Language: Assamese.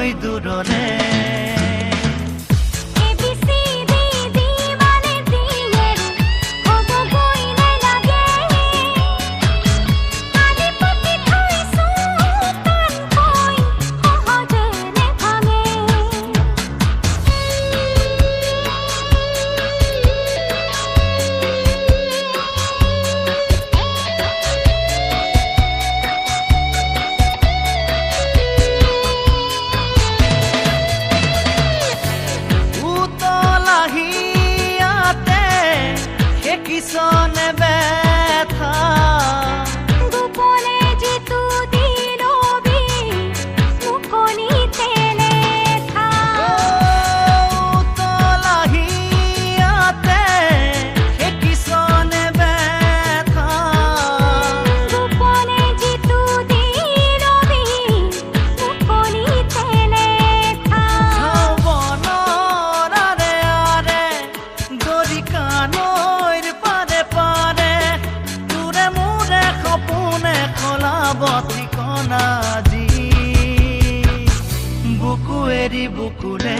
গৈ দূৰলে কিসনে ব্যথা গোপনে যেতু দিলবি মুখনিতে লেখা তলাহিয়াতে হে কিসনে ব্যথা গোপনে যেতু দিলবি মুখনিতে লেখা বনৰ আৰে আৰে দৰি কানো ঠিকনা জি বুকু এৰি বুকুৰে